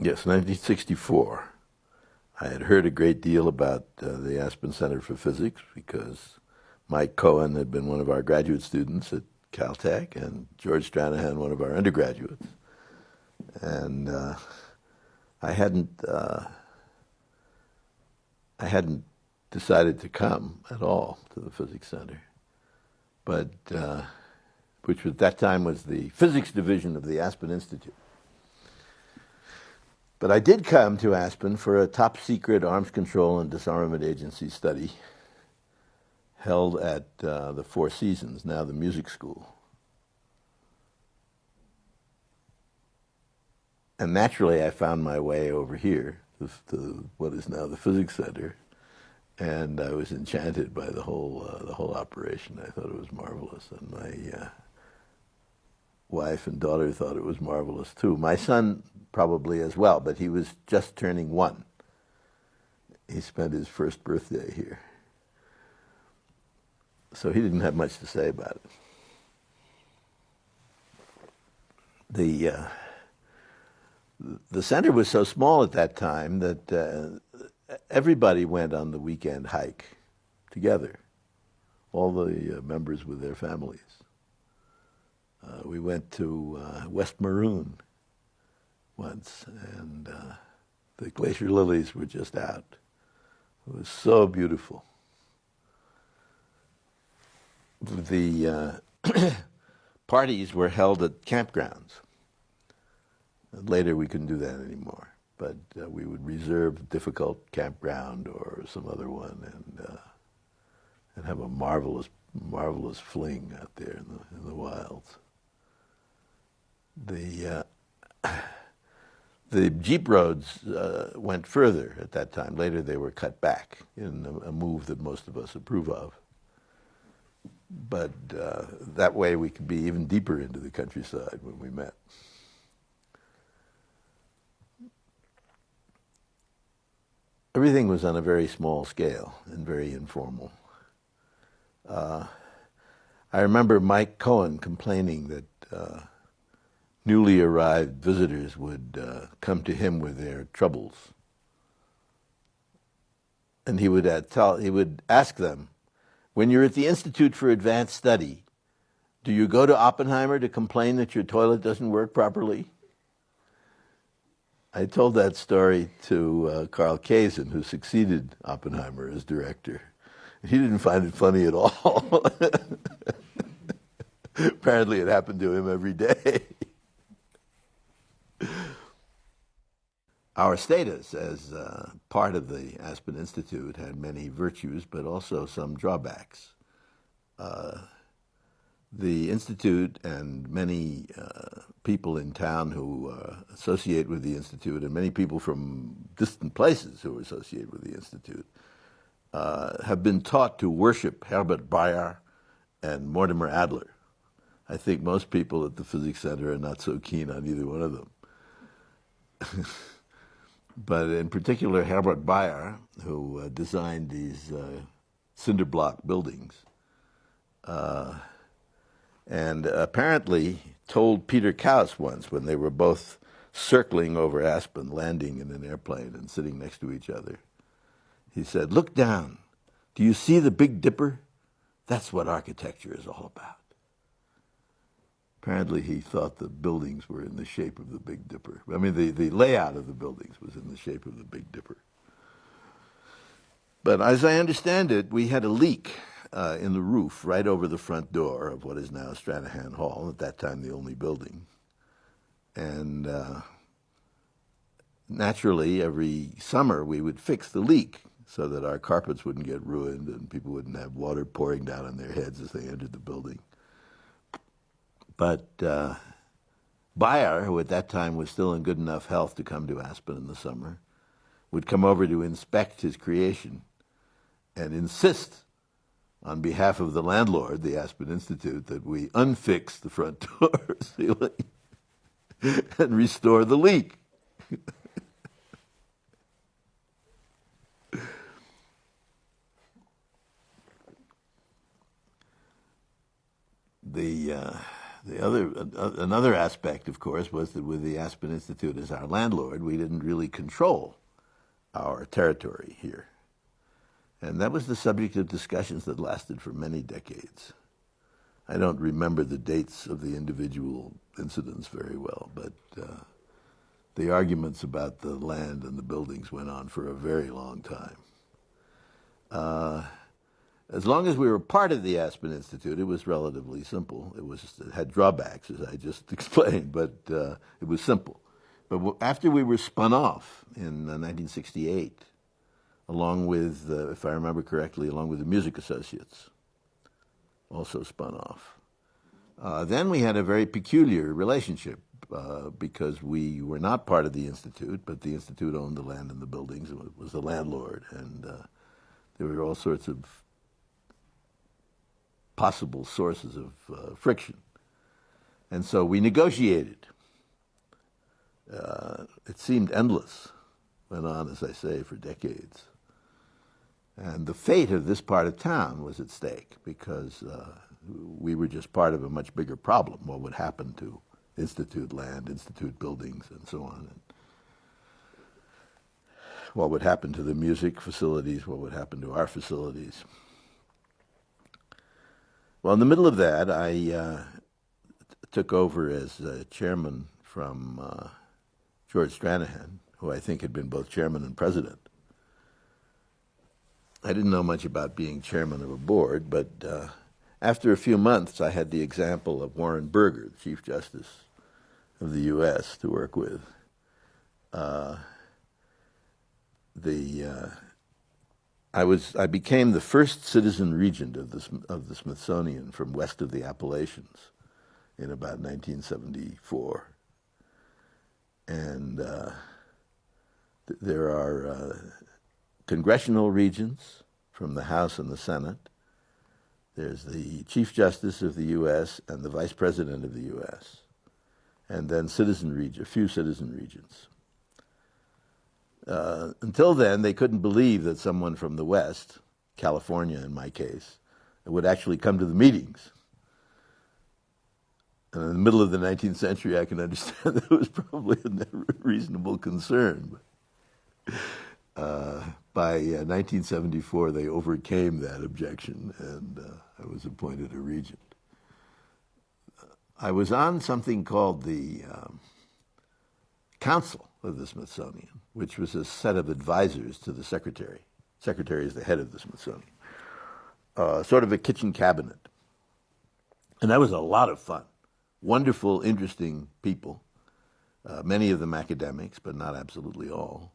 Yes, 1964. I had heard a great deal about the Aspen Center for Physics because Mike Cohen had been one of our graduate students at Caltech and George Stranahan one of our undergraduates. And I hadn't I hadn't decided to come at all to the Physics Center, but which at that time was the physics division of the Aspen Institute. But I did come to Aspen for a top secret arms control and disarmament agency study held at the Four Seasons, now the music school. And naturally, I found my way over here to what is now the Physics Center, and I was enchanted by the whole operation. I thought it was marvelous, and my wife and daughter thought it was marvelous too. My son probably as well, but he was just turning 1. He spent his first birthday here, so he didn't have much to say about it. The center was so small at that time that everybody went on the weekend hike together, all the members with their families. We went to West Maroon once, and the glacier lilies were just out. It was so beautiful. The parties were held at campgrounds. Later, we couldn't do that anymore, but we would reserve a difficult campground or some other one, and have a marvelous fling out there in the wilds. The jeep roads went further at that time. Later, they were cut back in a move that most of us approve of. But that way, we could be even deeper into the countryside when we met. Everything was on a very small scale and very informal. I remember Mike Cohen complaining that newly arrived visitors would come to him with their troubles. And he would ask them, when you're at the Institute for Advanced Study, do you go to Oppenheimer to complain that your toilet doesn't work properly? I told that story to Carl Kazin, who succeeded Oppenheimer as director. He didn't find it funny at all. Apparently it happened to him every day. Our status as part of the Aspen Institute had many virtues, but also some drawbacks. The Institute and many people in town who associate with the Institute, and many people from distant places who associate with the Institute, have been taught to worship Herbert Bayer and Mortimer Adler. I think most people at the Physics Center are not so keen on either one of them. But in particular, Herbert Bayer, who designed these cinder block buildings, and apparently told Peter Kaus once, when they were both circling over Aspen, landing in an airplane and sitting next to each other, he said, "Look down. Do you see the Big Dipper? That's what architecture is all about." Apparently he thought the buildings were in the shape of the Big Dipper. I mean, the layout of the buildings was in the shape of the Big Dipper. But as I understand it, we had a leak in the roof right over the front door of what is now Stranahan Hall, at that time the only building. And naturally, every summer we would fix the leak so that our carpets wouldn't get ruined and people wouldn't have water pouring down on their heads as they entered the building. But Bayer, who at that time was still in good enough health to come to Aspen in the summer, would come over to inspect his creation and insist on behalf of the landlord, the Aspen Institute, that we unfix the front door ceiling and restore the leak. The another aspect, of course, was that with the Aspen Institute as our landlord, we didn't really control our territory here. And that was the subject of discussions that lasted for many decades. I don't remember the dates of the individual incidents very well, but the arguments about the land and the buildings went on for a very long time. As long as we were part of the Aspen Institute, it was relatively simple. It had drawbacks, as I just explained, but it was simple. But after we were spun off in 1968, along with, if I remember correctly, along with the Music Associates, also spun off. Then we had a very peculiar relationship because we were not part of the Institute, but the Institute owned the land and the buildings and was the landlord. And there were all sorts of possible sources of friction. And so we negotiated. It seemed endless. Went on, as I say, for decades. And the fate of this part of town was at stake because we were just part of a much bigger problem. What would happen to Institute land, Institute buildings, and so on? And what would happen to the music facilities? What would happen to our facilities? Well, in the middle of that, I took over as chairman from George Stranahan, who I think had been both chairman and president. I didn't know much about being chairman of a board, but after a few months, I had the example of Warren Burger, the Chief Justice of the U.S., to work with. I became the first citizen regent of the Smithsonian from west of the Appalachians in about 1974, and there are congressional regents from the House and the Senate. There's the Chief Justice of the U.S. and the Vice President of the U.S., and then a few citizen regents. Until then, they couldn't believe that someone from the West, California in my case, would actually come to the meetings. And in the middle of the 19th century, I can understand that it was probably a reasonable concern. By 1974, they overcame that objection, and I was appointed a regent. I was on something called the Council of the Smithsonian, which was a set of advisors to the secretary. Secretary is the head of the Smithsonian. Sort of a kitchen cabinet. And that was a lot of fun. Wonderful, interesting people, many of them academics, but not absolutely all,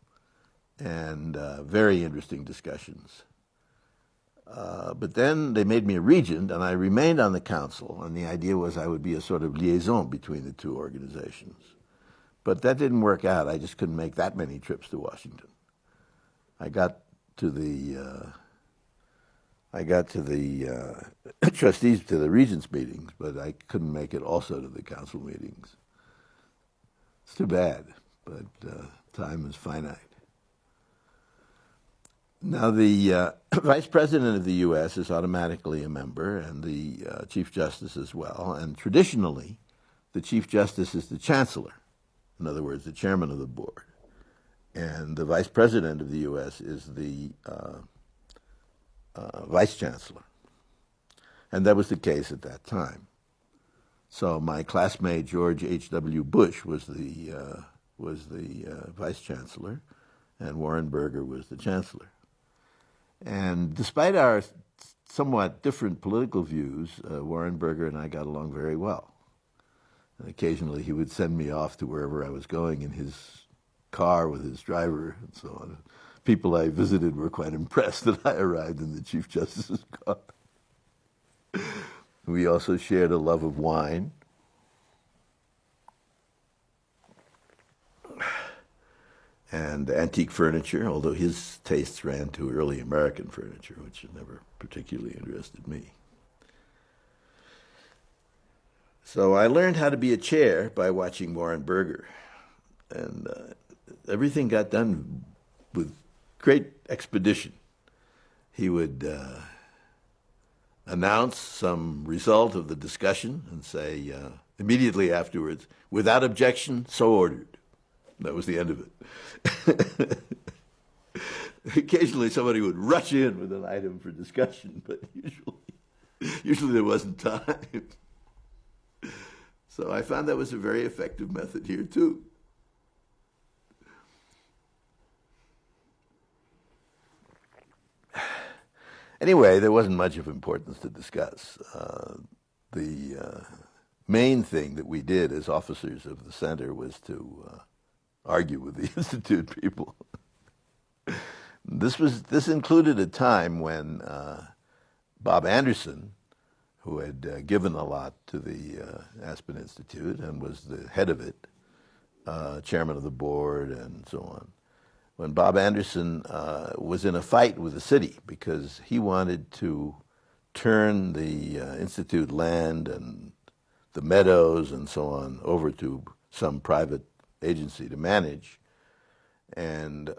and very interesting discussions. But then they made me a regent, and I remained on the council, and the idea was I would be a sort of liaison between the two organizations. But that didn't work out. I just couldn't make that many trips to Washington. I got to the trustees, to the regents' meetings, but I couldn't make it also to the council meetings. It's too bad, but time is finite. Now, the Vice President of the U.S. is automatically a member, and the Chief Justice as well. And traditionally, the Chief Justice is the Chancellor, in other words, the Chairman of the Board. And the Vice President of the U.S. is the Vice Chancellor. And that was the case at that time. So my classmate, George H.W. Bush, was the Vice Chancellor, and Warren Burger was the Chancellor. And despite our somewhat different political views, Warren Burger and I got along very well. And occasionally he would send me off to wherever I was going in his car with his driver and so on. People I visited were quite impressed that I arrived in the Chief Justice's car. We also shared a love of wine. And antique furniture, although his tastes ran to early American furniture, which never particularly interested me. So I learned how to be a chair by watching Warren Burger. And everything got done with great expedition. He would announce some result of the discussion and say immediately afterwards, without objection, so ordered. That was the end of it. Occasionally somebody would rush in with an item for discussion, but usually there wasn't time. So I found that was a very effective method here too. Anyway, there wasn't much of importance to discuss. The main thing that we did as officers of the center was to argue with the Institute people. This included a time when Bob Anderson, who had given a lot to the Aspen Institute and was the head of it, chairman of the board and so on, when Bob Anderson was in a fight with the city because he wanted to turn the Institute land and the meadows and so on over to some private agency to manage, and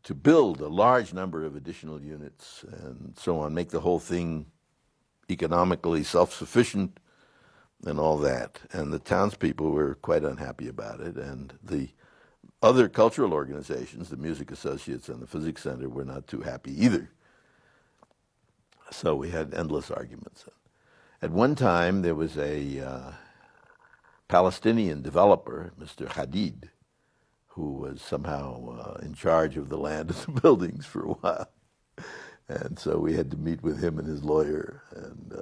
to build a large number of additional units and so on, make the whole thing economically self-sufficient and all that. And the townspeople were quite unhappy about it, and the other cultural organizations, the Music Associates and the Physics Center, were not too happy either. So we had endless arguments. At one time, there was a Palestinian developer, Mr. Hadid, who was somehow in charge of the land and the buildings for a while. And so we had to meet with him and his lawyer, and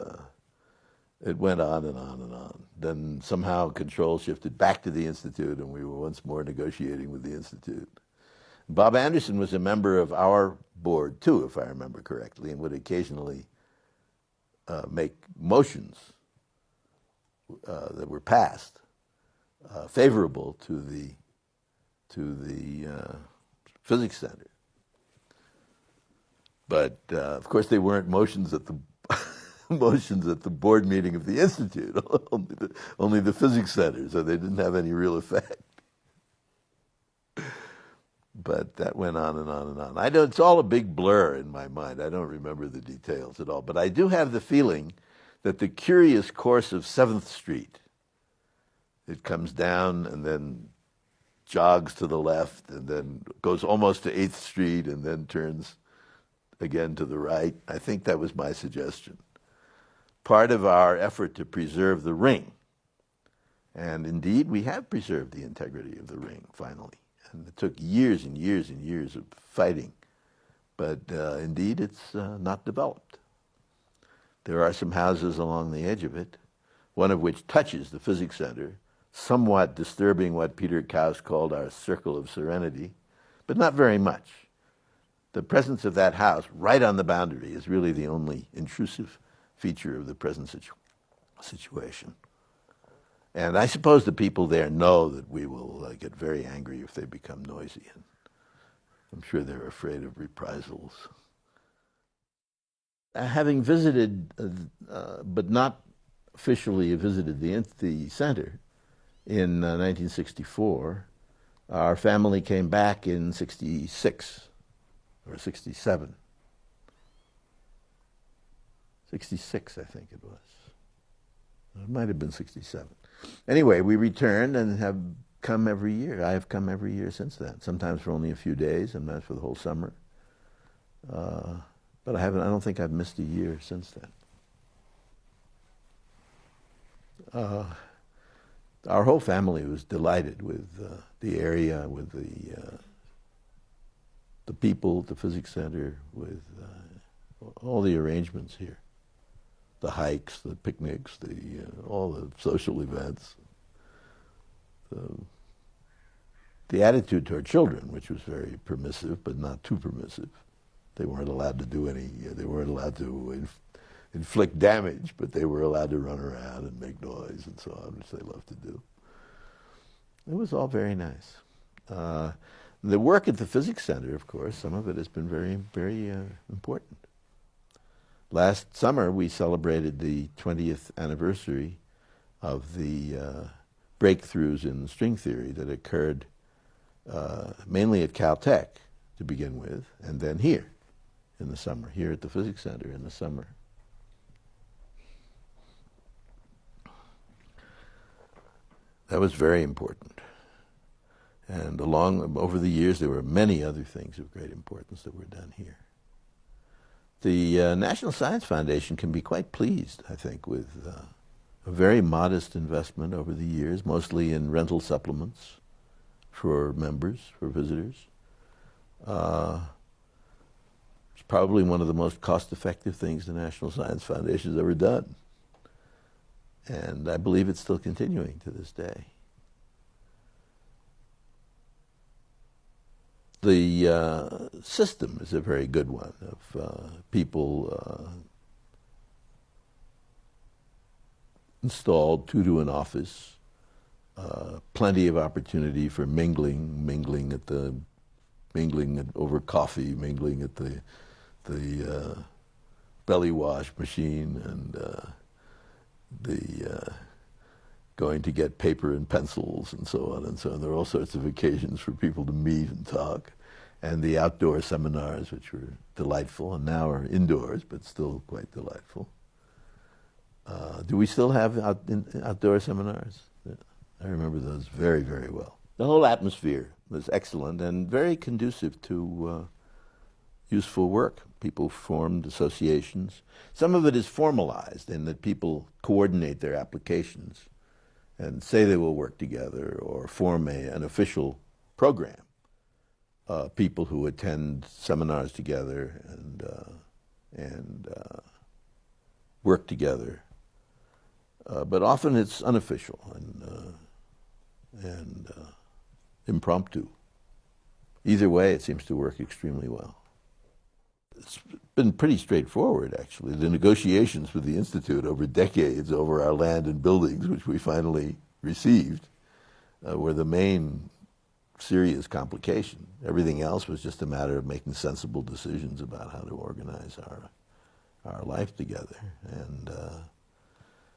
it went on and on and on. Then somehow control shifted back to the Institute, and we were once more negotiating with the Institute. Bob Anderson was a member of our board, too, if I remember correctly, and would occasionally make motions that were passed favorable to the Physics Center. But of course, they weren't motions at the motions at the board meeting of the Institute, only the Physics Center, so they didn't have any real effect. But that went on and on and on. It's all a big blur in my mind. I don't remember the details at all. But I do have the feeling that the curious course of 7th Street, it comes down and then jogs to the left and then goes almost to 8th Street and then turns again to the right. I think that was my suggestion. Part of our effort to preserve the ring, and indeed we have preserved the integrity of the ring finally, and it took years and years and years of fighting, but indeed it's not developed. There are some houses along the edge of it, one of which touches the Physics Center, somewhat disturbing what Peter Kaus called our circle of serenity, but not very much. The presence of that house right on the boundary is really the only intrusive feature of the present situation. And I suppose the people there know that we will get very angry if they become noisy, and I'm sure they're afraid of reprisals. Having visited, but not officially visited the center in 1964, our family came back in 66 or 67. 66, I think it was. It might have been 67. Anyway, we returned and have come every year. I have come every year since then, sometimes for only a few days, sometimes for the whole summer. But I don't think I've missed a year since then. Our whole family was delighted with the area, with the people, the Physics Center, with all the arrangements here. The hikes, the picnics, all the social events. The attitude toward children, which was very permissive, but not too permissive. They weren't allowed to do they weren't allowed to inflict damage, but they were allowed to run around and make noise and so on, which they loved to do. It was all very nice. The work at the Physics Center, of course, some of it has been very, very important. Last summer, we celebrated the 20th anniversary of the breakthroughs in string theory that occurred mainly at Caltech to begin with, and then here in the summer, here at the Physics Center in the summer. That was very important. And over the years, there were many other things of great importance that were done here. The National Science Foundation can be quite pleased, I think, with a very modest investment over the years, mostly in rental supplements for members, for visitors. It's probably one of the most cost-effective things the National Science Foundation has ever done. And I believe it's still continuing to this day. The system is a very good one of people installed 2 to an office, plenty of opportunity for mingling over coffee, mingling at the belly wash machine, and going to get paper and pencils and so on and so on. There are all sorts of occasions for people to meet and talk. And the outdoor seminars, which were delightful, and now are indoors, but still quite delightful. Do we still have outdoor seminars? I remember those very, very well. The whole atmosphere was excellent and very conducive to useful work. People formed associations. Some of it is formalized in that people coordinate their applications and say they will work together or form an official program. People who attend seminars together and work together. But often it's unofficial and impromptu. Either way, it seems to work extremely well. It's been pretty straightforward, actually. The negotiations with the Institute over decades over our land and buildings, which we finally received, were the main serious complication. Everything else was just a matter of making sensible decisions about how to organize our life together. And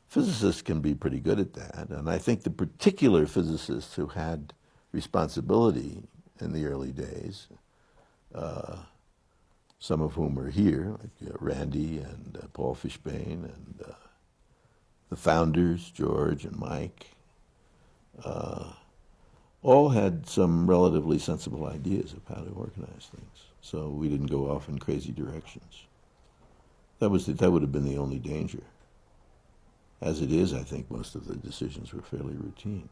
physicists can be pretty good at that. And I think the particular physicists who had responsibility in the early days, some of whom are here, like Randy and Paul Fishbane, and the founders, George and Mike, all had some relatively sensible ideas of how to organize things. So we didn't go off in crazy directions. That would have been the only danger. As it is, I think most of the decisions were fairly routine.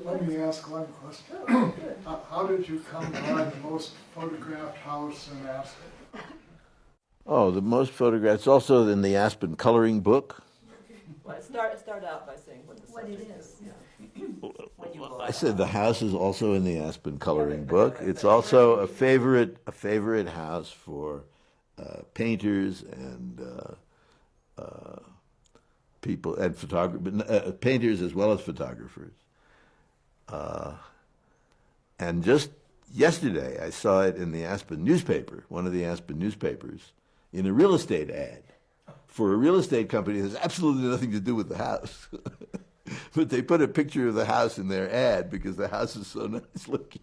Let me ask one question. How did you come by the most photographed house in Aspen? Oh, the most photographed. It's also in the Aspen coloring book. Well, start out by saying what it is. Well, I said the house is also in the Aspen coloring book. It's also a favorite house for painters and people and photographers, painters as well as photographers. And just yesterday, I saw it in the Aspen newspaper, one of the Aspen newspapers, in a real estate ad for a real estate company that has absolutely nothing to do with the house. But they put a picture of the house in their ad because the house is so nice looking.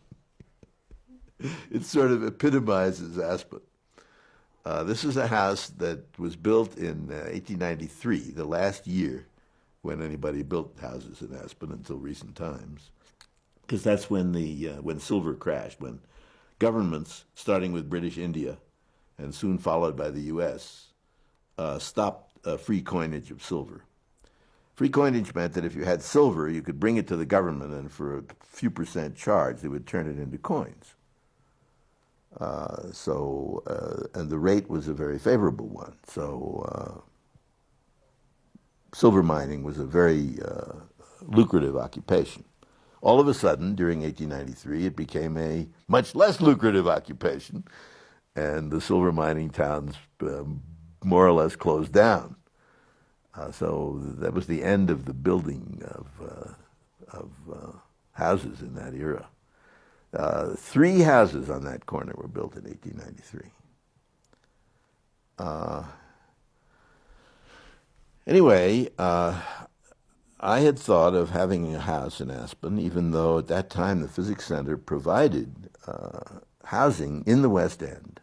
It sort of epitomizes Aspen. This is a house that was built in 1893, the last year when anybody built houses in Aspen until recent times. Because that's when silver crashed, when governments, starting with British India and soon followed by the U.S., stopped free coinage of silver. Free coinage meant that if you had silver, you could bring it to the government, and for a few percent charge, they would turn it into coins. And the rate was a very favorable one. So silver mining was a very lucrative occupation. All of a sudden, during 1893, it became a much less lucrative occupation, and the silver mining towns more or less closed down. So that was the end of the building of houses in that era. 3 houses on that corner were built in 1893. Anyway, I had thought of having a house in Aspen, even though at that time the Physics Center provided housing in the West End,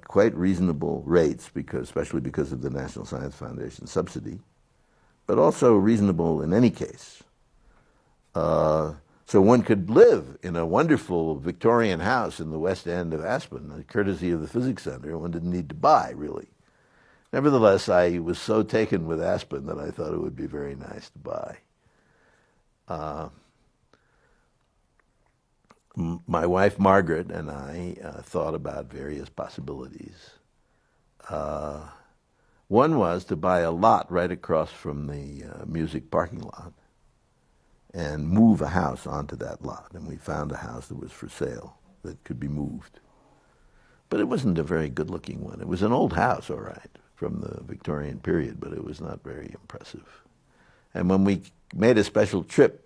quite reasonable rates, especially because of the National Science Foundation subsidy, but also reasonable in any case. So one could live in a wonderful Victorian house in the West End of Aspen, courtesy of the Physics Center. One didn't need to buy, really. Nevertheless, I was so taken with Aspen that I thought it would be very nice to buy. My wife Margaret and I thought about various possibilities. One was to buy a lot right across from the music parking lot and move a house onto that lot. And we found a house that was for sale that could be moved. But it wasn't a very good-looking one. It was an old house, all right, from the Victorian period, but it was not very impressive. And when we made a special trip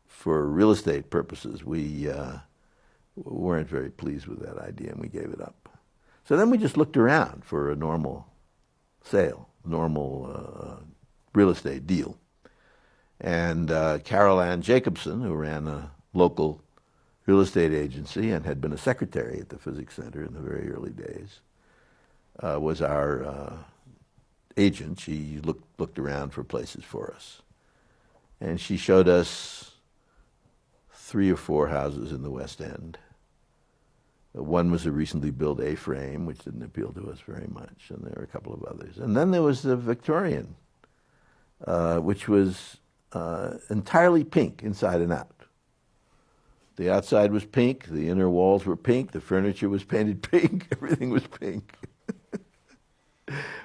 for real estate purposes, we weren't very pleased with that idea, and we gave it up. So then we just looked around for a normal sale, normal real estate deal. And Carol Ann Jacobson, who ran a local real estate agency and had been a secretary at the Physics Center in the very early days, was our agent. She looked around for places for us. And she showed us 3 or 4 houses in the West End. One was a recently built A-frame, which didn't appeal to us very much, and there were a couple of others. And then there was the Victorian, which was entirely pink inside and out. The outside was pink, the inner walls were pink, the furniture was painted pink, everything was pink.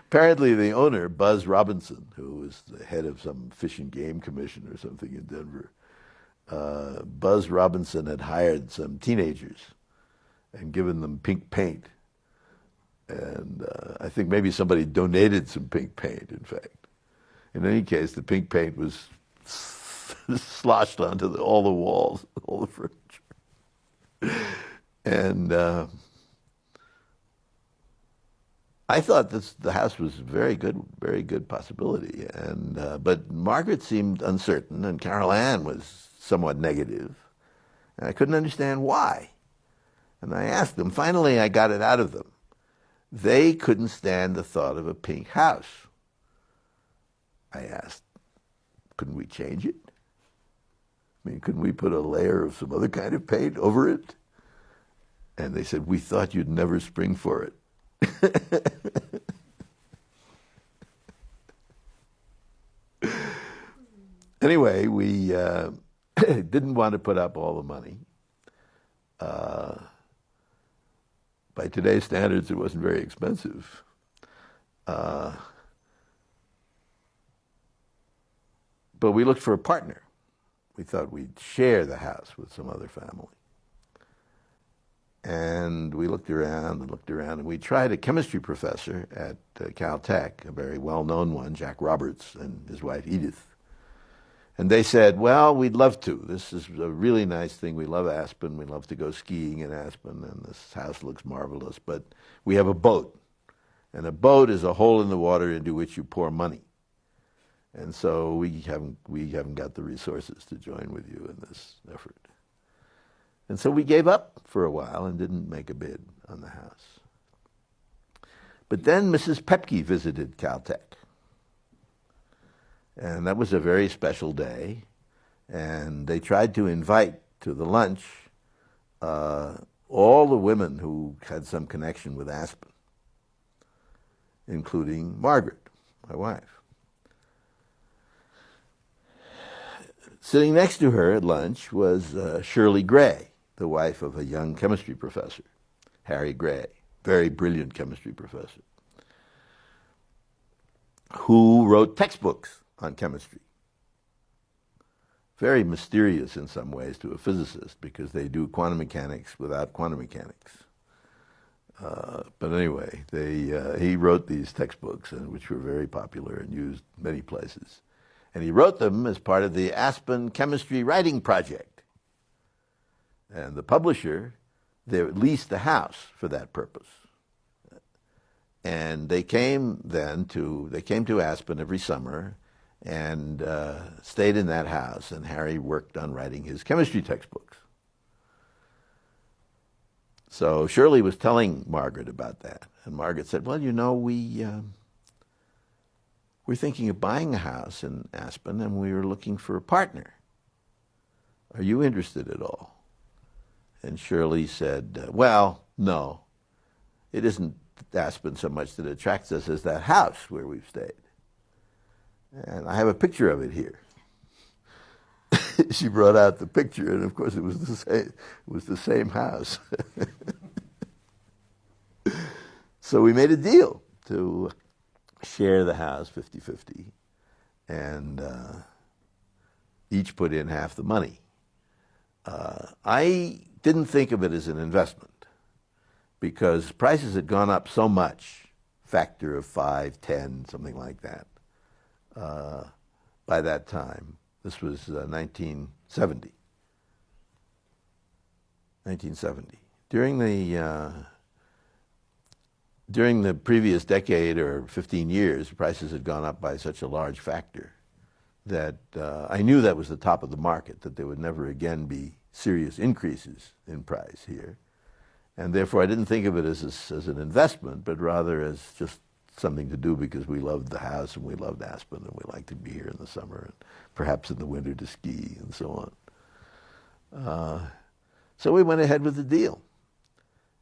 Apparently the owner, Buzz Robinson, who was the head of some Fish and Game Commission or something in Denver, Buzz Robinson had hired some teenagers and given them pink paint. And I think maybe somebody donated some pink paint, in fact. In any case, the pink paint was sloshed onto all the walls, all the furniture. And I thought the house was very good possibility. And but Margaret seemed uncertain, and Carol Ann was somewhat negative, and I couldn't understand why. And I asked them. Finally, I got it out of them. They couldn't stand the thought of a pink house. I asked, couldn't we change it? I mean, couldn't we put a layer of some other kind of paint over it? And they said, we thought you'd never spring for it. Anyway, we didn't want to put up all the money. By today's standards, it wasn't very expensive. But we looked for a partner. We thought we'd share the house with some other family. And we looked around, and we tried a chemistry professor at Caltech, a very well-known one, Jack Roberts, and his wife Edith. And they said, well, we'd love to. This is a really nice thing. We love Aspen. We love to go skiing in Aspen, and this house looks marvelous. But we have a boat, and a boat is a hole in the water into which you pour money. And so we haven't got the resources to join with you in this effort. And so we gave up for a while and didn't make a bid on the house. But then Mrs. Pepke visited Caltech. And that was a very special day. And they tried to invite to the lunch all the women who had some connection with Aspen, including Margaret, my wife. Sitting next to her at lunch was Shirley Gray, the wife of a young chemistry professor, Harry Gray, very brilliant chemistry professor, who wrote textbooks on chemistry. Very mysterious in some ways to a physicist because they do quantum mechanics without quantum mechanics. But anyway, he wrote these textbooks, which were very popular and used many places. And he wrote them as part of the Aspen Chemistry Writing Project. And the publisher, they leased the house for that purpose. And they came to Aspen every summer and stayed in that house, and Harry worked on writing his chemistry textbooks. So Shirley was telling Margaret about that, and Margaret said, "Well, we're thinking of buying a house in Aspen, and we were looking for a partner. Are you interested at all?" And Shirley said, "Well, no. It isn't Aspen so much that attracts us as that house where we've stayed. And I have a picture of it here." She brought out the picture, and of course it was the same house. So we made a deal to share the house 50-50, and each put in half the money. I didn't think of it as an investment because prices had gone up so much, factor of 5, 10, something like that, by that time. This was 1970. During the previous decade or 15 years, prices had gone up by such a large factor that I knew that was the top of the market, that there would never again be serious increases in price here. And therefore I didn't think of it as an investment, but rather as just something to do because we loved the house and we loved Aspen and we liked to be here in the summer and perhaps in the winter to ski and so on. So we went ahead with the deal.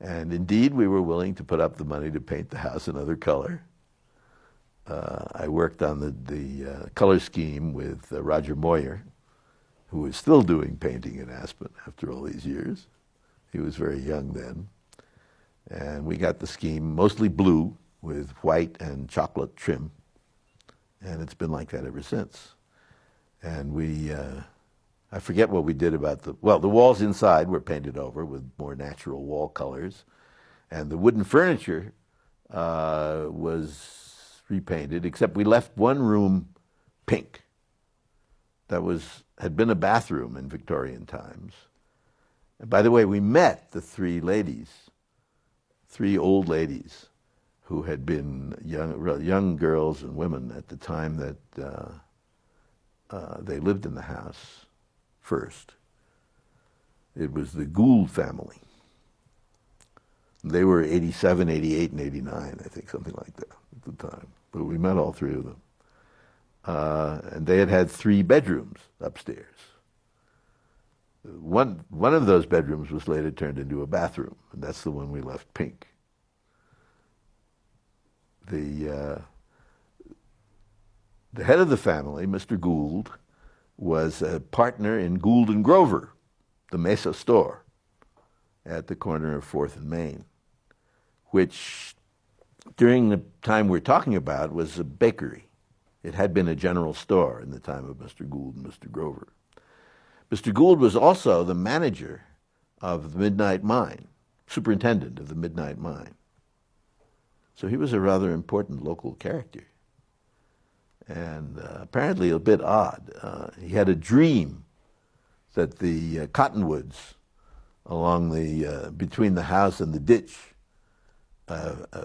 And indeed, we were willing to put up the money to paint the house another color. I worked on the color scheme with Roger Moyer, who is still doing painting in Aspen after all these years. He was very young then. And we got the scheme mostly blue with white and chocolate trim. And it's been like that ever since. And I forget what we did about the walls inside were painted over with more natural wall colors. And the wooden furniture was repainted, except we left one room pink. That had been a bathroom in Victorian times. And by the way, we met the three old ladies who had been young girls and women at the time that they lived in the house first. It was the Gould family. They were 87, 88, and 89, I think, something like that at the time. But we met all three of them. And they had 3 bedrooms upstairs. One of those bedrooms was later turned into a bathroom, and that's the one we left pink. The head of the family, Mr. Gould, was a partner in Gould and Grover, the Mesa store at the corner of 4th and Main, which during the time we're talking about was a bakery. It had been a general store in the time of Mr. Gould and Mr. Grover. Mr. Gould was also the manager of the Midnight Mine, superintendent of the Midnight Mine. So he was a rather important local character. And apparently a bit odd. He had a dream that the cottonwoods along between the house and the ditch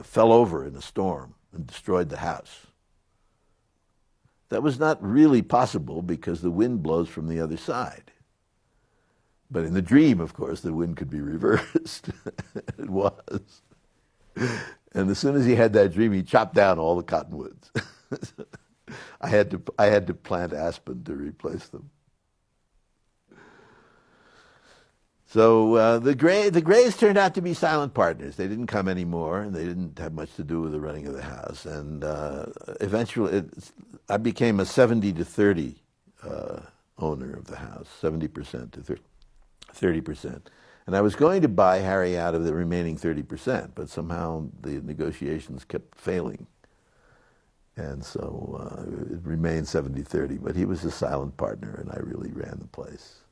fell over in a storm and destroyed the house. That was not really possible because the wind blows from the other side. But in the dream, of course, the wind could be reversed. It was. And as soon as he had that dream, he chopped down all the cottonwoods. I had to plant aspen to replace them. So the Grays turned out to be silent partners. They didn't come anymore, and they didn't have much to do with the running of the house. And eventually, I became a 70-30 owner of the house, 70% to 30%. And I was going to buy Harry out of the remaining 30%, but somehow the negotiations kept failing. And so it remained 70-30, but he was a silent partner, and I really ran the place.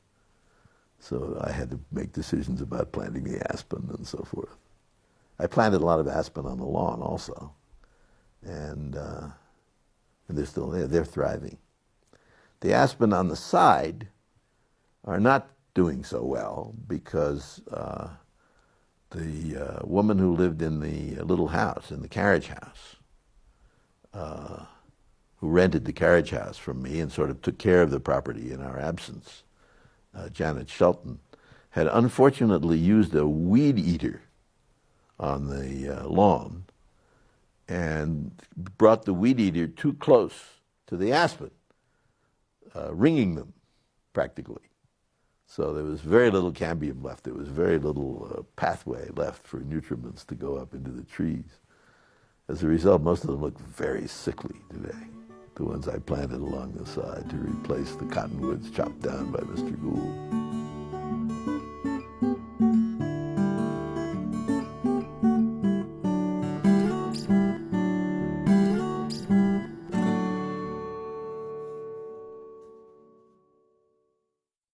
So I had to make decisions about planting the aspen and so forth. I planted a lot of aspen on the lawn also, and they're still there. They're thriving. The aspen on the side are not doing so well because the woman who lived in the little house, in the carriage house, who rented the carriage house from me and sort of took care of the property in our absence, Janet Shelton, had unfortunately used a weed eater on the lawn and brought the weed eater too close to the aspen, ringing them practically. So there was very little cambium left. There was very little pathway left for nutriments to go up into the trees. As a result, most of them look very sickly today, the ones I planted along the side to replace the cottonwoods chopped down by Mr. Gould.